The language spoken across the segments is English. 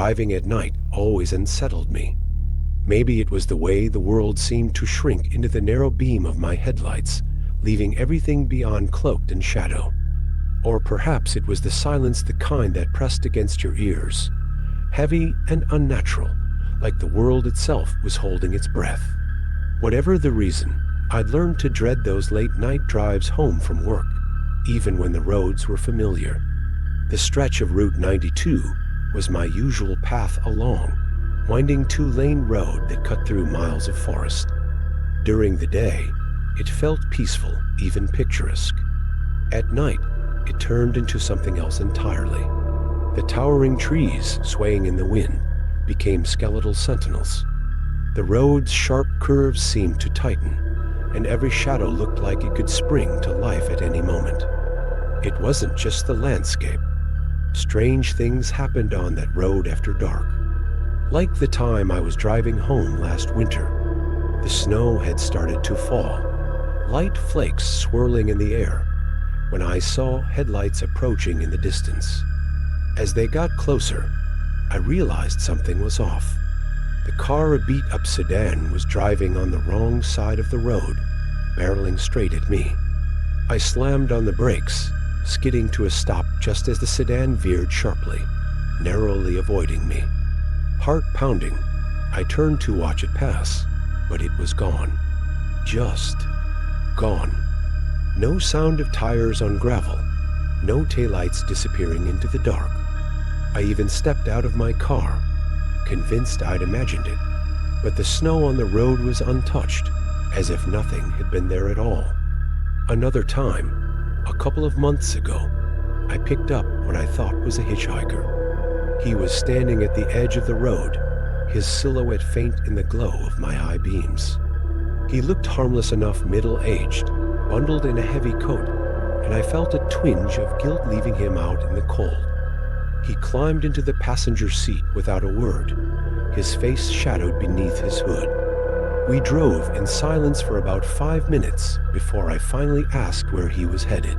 driving at night always unsettled me. Maybe it was the way the world seemed to shrink into the narrow beam of my headlights, leaving everything beyond cloaked in shadow. Or perhaps it was the silence, the kind that pressed against your ears, heavy and unnatural, like the world itself was holding its breath. Whatever the reason, I'd learned to dread those late-night drives home from work, even when the roads were familiar. The stretch of Route 92 was my usual path along, winding two-lane road that cut through miles of forest. During the day, it felt peaceful, even picturesque. At night, it turned into something else entirely. The towering trees, swaying in the wind, became skeletal sentinels. The road's sharp curves seemed to tighten, and every shadow looked like it could spring to life at any moment. It wasn't just the landscape. Strange things happened on that road after dark. Like the time I was driving home last winter, the snow had started to fall, light flakes swirling in the air, when I saw headlights approaching in the distance. As they got closer, I realized something was off. The car, a beat-up sedan, was driving on the wrong side of the road, barreling straight at me. I slammed on the brakes, skidding to a stop just as the sedan veered sharply, narrowly avoiding me. Heart pounding, I turned to watch it pass, but it was gone. Just gone. No sound of tires on gravel, no taillights disappearing into the dark. I even stepped out of my car, convinced I'd imagined it, but the snow on the road was untouched, as if nothing had been there at all. Another time, a couple of months ago, I picked up what I thought was a hitchhiker. He was standing at the edge of the road, his silhouette faint in the glow of my high beams. He looked harmless enough, middle-aged, bundled in a heavy coat, and I felt a twinge of guilt leaving him out in the cold. He climbed into the passenger seat without a word, his face shadowed beneath his hood. We drove in silence for about 5 minutes before I finally asked where he was headed.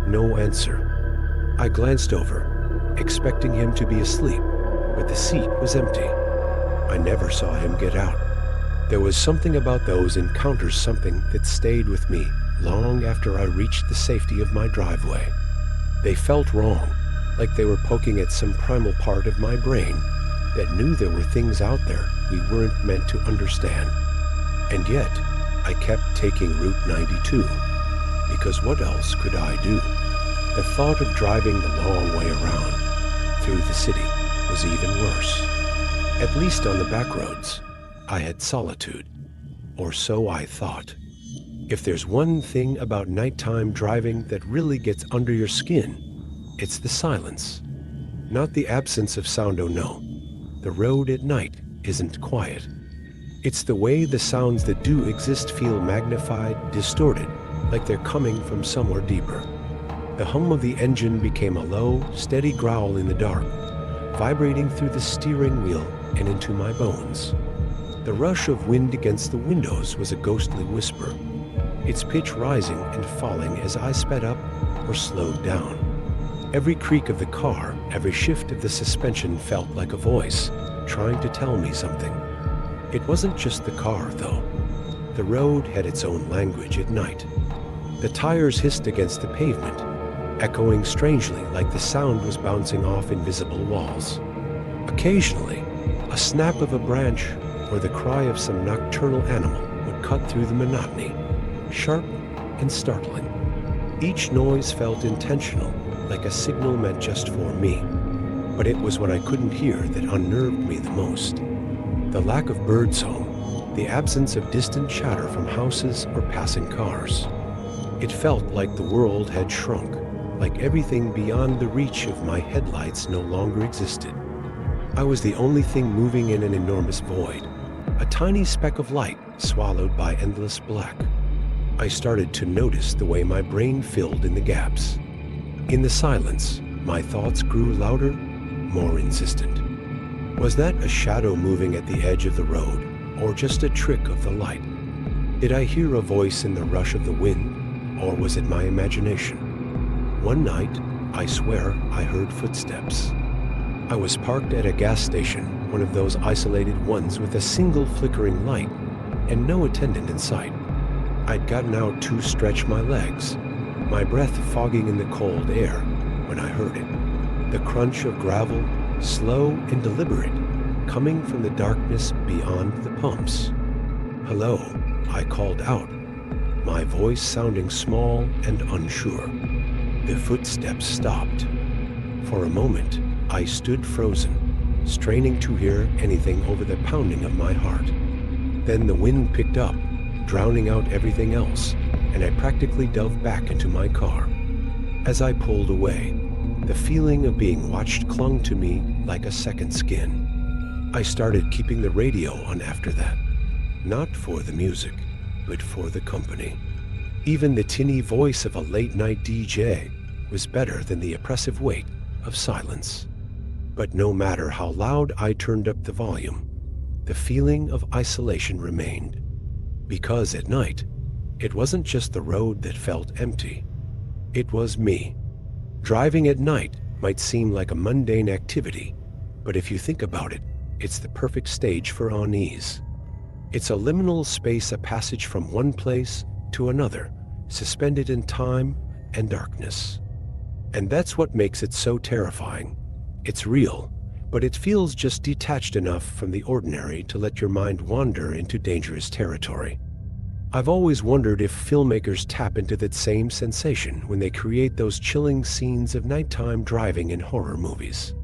No answer. I glanced over, expecting him to be asleep, but the seat was empty. I never saw him get out. There was something about those encounters, something that stayed with me long after I reached the safety of my driveway. They felt wrong, like they were poking at some primal part of my brain that knew there were things out there we weren't meant to understand. And yet, I kept taking Route 92, because what else could I do? The thought of driving the long way around through the city was even worse. At least on the back roads, I had solitude, or so I thought. If there's one thing about nighttime driving that really gets under your skin, it's the silence. Not the absence of sound, oh no. The road at night isn't quiet. It's the way the sounds that do exist feel magnified, distorted, like they're coming from somewhere deeper. The hum of the engine became a low, steady growl in the dark, vibrating through the steering wheel and into my bones. The rush of wind against the windows was a ghostly whisper, its pitch rising and falling as I sped up or slowed down. Every creak of the car, every shift of the suspension felt like a voice, trying to tell me something. It wasn't just the car, though. The road had its own language at night. The tires hissed against the pavement, echoing strangely like the sound was bouncing off invisible walls. Occasionally, a snap of a branch or the cry of some nocturnal animal would cut through the monotony, sharp and startling. Each noise felt intentional, like a signal meant just for me. But it was what I couldn't hear that unnerved me the most. The lack of birdsong, the absence of distant chatter from houses or passing cars. It felt like the world had shrunk, like everything beyond the reach of my headlights no longer existed. I was the only thing moving in an enormous void, a tiny speck of light swallowed by endless black. I started to notice the way my brain filled in the gaps. In the silence, my thoughts grew louder, more insistent. Was that a shadow moving at the edge of the road, or just a trick of the light? Did I hear a voice in the rush of the wind, or was it my imagination? One night, I swear I heard footsteps. I was parked at a gas station, one of those isolated ones with a single flickering light and no attendant in sight. I'd gotten out to stretch my legs, my breath fogging in the cold air, when I heard it. The crunch of gravel, slow and deliberate, coming from the darkness beyond the pumps. "Hello," I called out, my voice sounding small and unsure. The footsteps stopped. For a moment, I stood frozen, straining to hear anything over the pounding of my heart. Then the wind picked up, drowning out everything else, and I practically dove back into my car. As I pulled away, the feeling of being watched clung to me like a second skin. I started keeping the radio on after that, not for the music, but for the company. Even the tinny voice of a late-night DJ was better than the oppressive weight of silence. But no matter how loud I turned up the volume, the feeling of isolation remained. Because at night, it wasn't just the road that felt empty. It was me. Driving at night might seem like a mundane activity, but if you think about it, it's the perfect stage for unease. It's a liminal space, a passage from one place to another, suspended in time and darkness. And that's what makes it so terrifying. It's real, but it feels just detached enough from the ordinary to let your mind wander into dangerous territory. I've always wondered if filmmakers tap into that same sensation when they create those chilling scenes of nighttime driving in horror movies.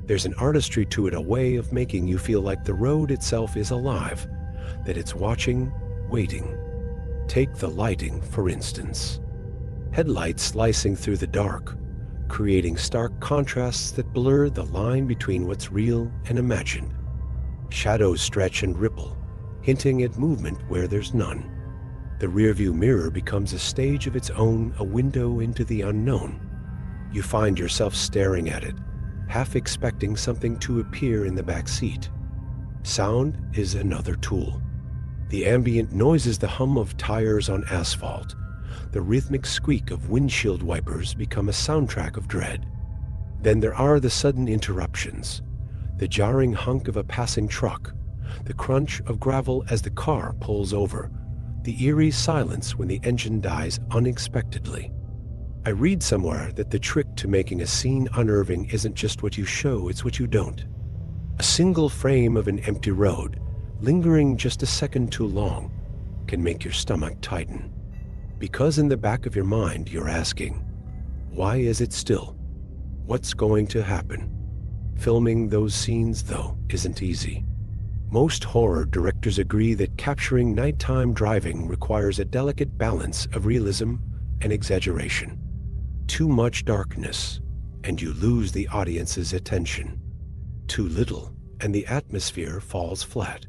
There's an artistry to it, a way of making you feel like the road itself is alive, that it's watching, waiting. Take the lighting, for instance. Headlights slicing through the dark, creating stark contrasts that blur the line between what's real and imagined. Shadows stretch and ripple, hinting at movement where there's none. The rearview mirror becomes a stage of its own, a window into the unknown. You find yourself staring at it, half expecting something to appear in the back seat. Sound is another tool. The ambient noises, the hum of tires on asphalt, the rhythmic squeak of windshield wipers become a soundtrack of dread. Then there are the sudden interruptions, the jarring hunk of a passing truck, the crunch of gravel as the car pulls over, the eerie silence when the engine dies unexpectedly. I read somewhere that the trick to making a scene unnerving isn't just what you show, it's what you don't. A single frame of an empty road, lingering just a second too long, can make your stomach tighten. Because in the back of your mind you're asking, why is it still? What's going to happen? Filming those scenes, though, isn't easy. Most horror directors agree that capturing nighttime driving requires a delicate balance of realism and exaggeration. Too much darkness, and you lose the audience's attention. Too little, and the atmosphere falls flat.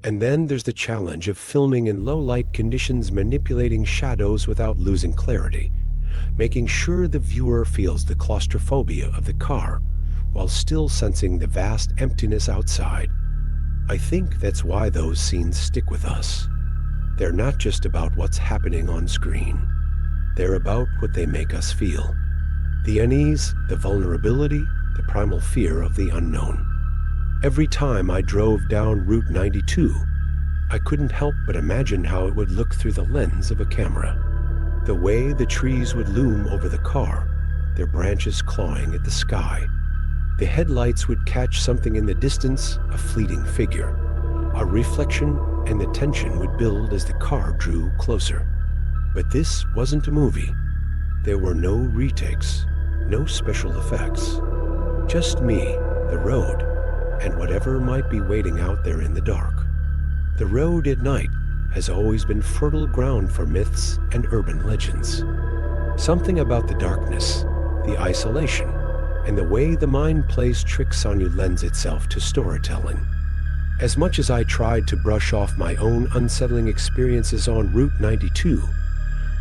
And then there's the challenge of filming in low-light conditions, manipulating shadows without losing clarity, making sure the viewer feels the claustrophobia of the car while still sensing the vast emptiness outside. I think that's why those scenes stick with us. They're not just about what's happening on screen. They're about what they make us feel. The unease, the vulnerability, the primal fear of the unknown. Every time I drove down Route 92, I couldn't help but imagine how it would look through the lens of a camera. The way the trees would loom over the car, their branches clawing at the sky. The headlights would catch something in the distance, a fleeting figure, a reflection, and the tension would build as the car drew closer. But this wasn't a movie. There were no retakes, no special effects. Just me, the road, and whatever might be waiting out there in the dark. The road at night has always been fertile ground for myths and urban legends. Something about the darkness, the isolation, and the way the mind plays tricks on you lends itself to storytelling. As much as I tried to brush off my own unsettling experiences on Route 92,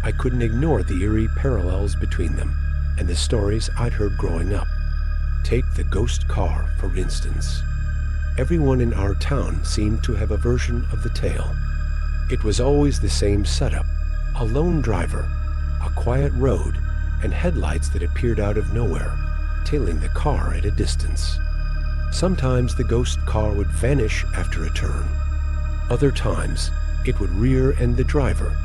I couldn't ignore the eerie parallels between them and the stories I'd heard growing up. Take the ghost car, for instance. Everyone in our town seemed to have a version of the tale. It was always the same setup: a lone driver, a quiet road, and headlights that appeared out of nowhere, tailing the car at a distance. Sometimes the ghost car would vanish after a turn. Other times, it would rear-end the driver,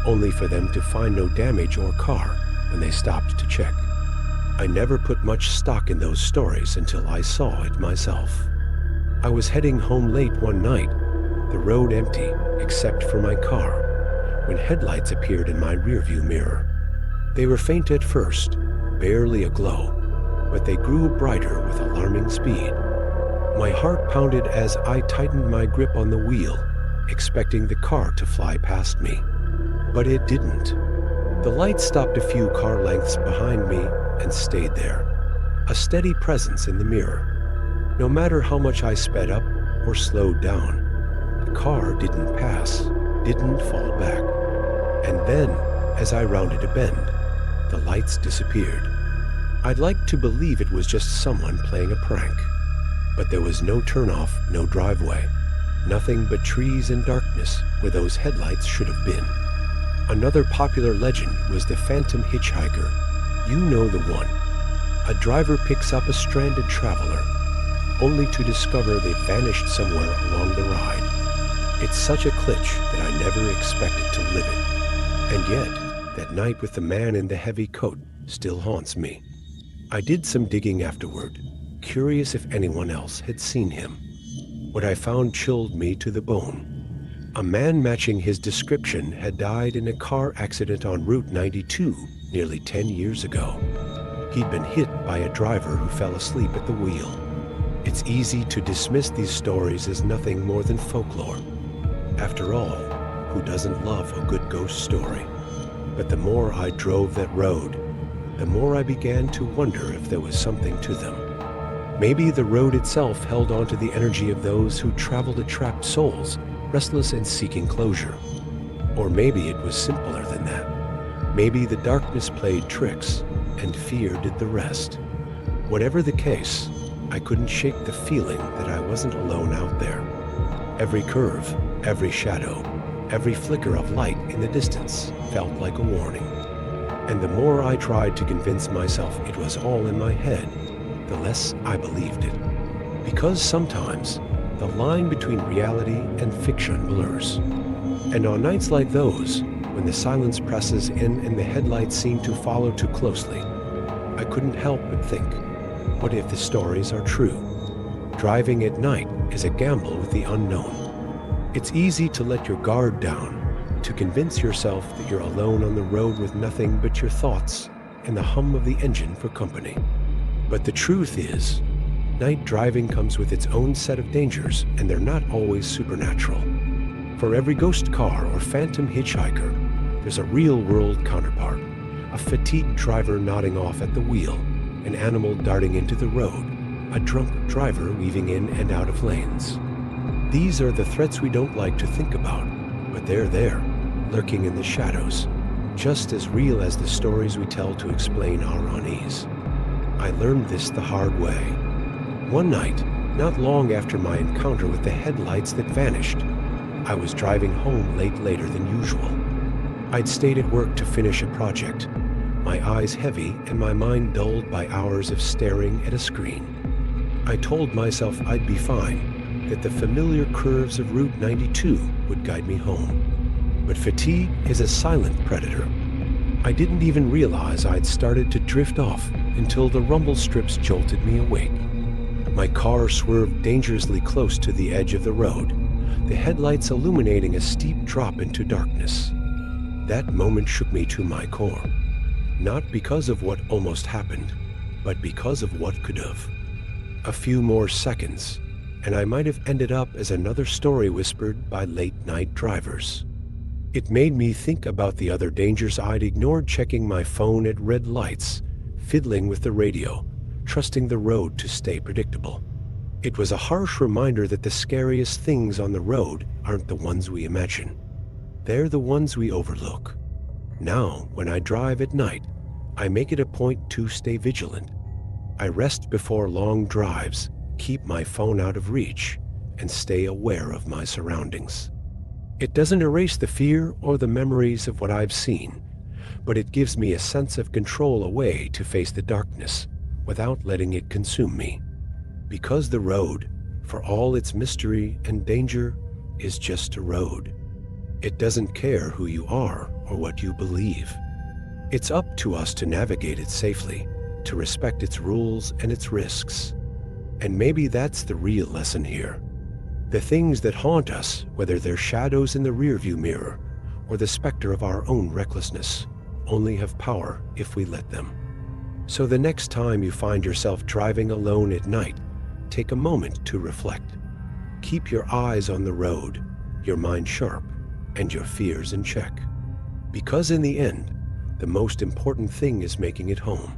only for them to find no damage or car when they stopped to check. I never put much stock in those stories until I saw it myself. I was heading home late one night, the road empty except for my car, when headlights appeared in my rearview mirror. They were faint at first, barely aglow, but they grew brighter with alarming speed. My heart pounded as I tightened my grip on the wheel, expecting the car to fly past me. But it didn't. The light stopped a few car lengths behind me and stayed there, a steady presence in the mirror. No matter how much I sped up or slowed down, the car didn't pass, didn't fall back. And then, as I rounded a bend, the lights disappeared. I'd like to believe it was just someone playing a prank. But there was no turnoff, no driveway, nothing but trees and darkness where those headlights should have been. Another popular legend was the phantom hitchhiker. You know the one. A driver picks up a stranded traveler, only to discover they vanished somewhere along the ride. It's such a glitch that I never expected to live it. And yet, that night with the man in the heavy coat still haunts me. I did some digging afterward, curious if anyone else had seen him. What I found chilled me to the bone. A man matching his description had died in a car accident on Route 92 nearly 10 years ago. He'd been hit by a driver who fell asleep at the wheel. It's easy to dismiss these stories as nothing more than folklore. After all, who doesn't love a good ghost story? But the more I drove that road, the more I began to wonder if there was something to them. Maybe the road itself held on to the energy of those who traveled as trapped souls, restless and seeking closure. Or maybe it was simpler than that. Maybe the darkness played tricks, and fear did the rest. Whatever the case, I couldn't shake the feeling that I wasn't alone out there. Every curve, every shadow, every flicker of light in the distance felt like a warning. And the more I tried to convince myself it was all in my head, the less I believed it. Because sometimes, the line between reality and fiction blurs. And on nights like those, when the silence presses in and the headlights seem to follow too closely, I couldn't help but think, what if the stories are true? Driving at night is a gamble with the unknown. It's easy to let your guard down, to convince yourself that you're alone on the road with nothing but your thoughts and the hum of the engine for company. But the truth is, night driving comes with its own set of dangers, and they're not always supernatural. For every ghost car or phantom hitchhiker, there's a real-world counterpart, a fatigued driver nodding off at the wheel, an animal darting into the road, a drunk driver weaving in and out of lanes. These are the threats we don't like to think about, but they're there, lurking in the shadows, just as real as the stories we tell to explain our unease. I learned this the hard way. One night, not long after my encounter with the headlights that vanished, I was driving home later than usual. I'd stayed at work to finish a project, my eyes heavy and my mind dulled by hours of staring at a screen. I told myself I'd be fine, that the familiar curves of Route 92 would guide me home. But fatigue is a silent predator. I didn't even realize I'd started to drift off until the rumble strips jolted me awake. My car swerved dangerously close to the edge of the road, the headlights illuminating a steep drop into darkness. That moment shook me to my core, not because of what almost happened, but because of what could have. A few more seconds, and I might have ended up as another story whispered by late-night drivers. It made me think about the other dangers I'd ignored, checking my phone at red lights, fiddling with the radio, trusting the road to stay predictable. It was a harsh reminder that the scariest things on the road aren't the ones we imagine. They're the ones we overlook. Now, when I drive at night, I make it a point to stay vigilant. I rest before long drives, keep my phone out of reach, and stay aware of my surroundings. It doesn't erase the fear or the memories of what I've seen, but it gives me a sense of control, a way to face the darkness without letting it consume me. Because the road, for all its mystery and danger, is just a road. It doesn't care who you are or what you believe. It's up to us to navigate it safely, to respect its rules and its risks. And maybe that's the real lesson here. The things that haunt us, whether they're shadows in the rearview mirror or the specter of our own recklessness, only have power if we let them. So the next time you find yourself driving alone at night, take a moment to reflect. Keep your eyes on the road, your mind sharp, and your fears in check. Because in the end, the most important thing is making it home.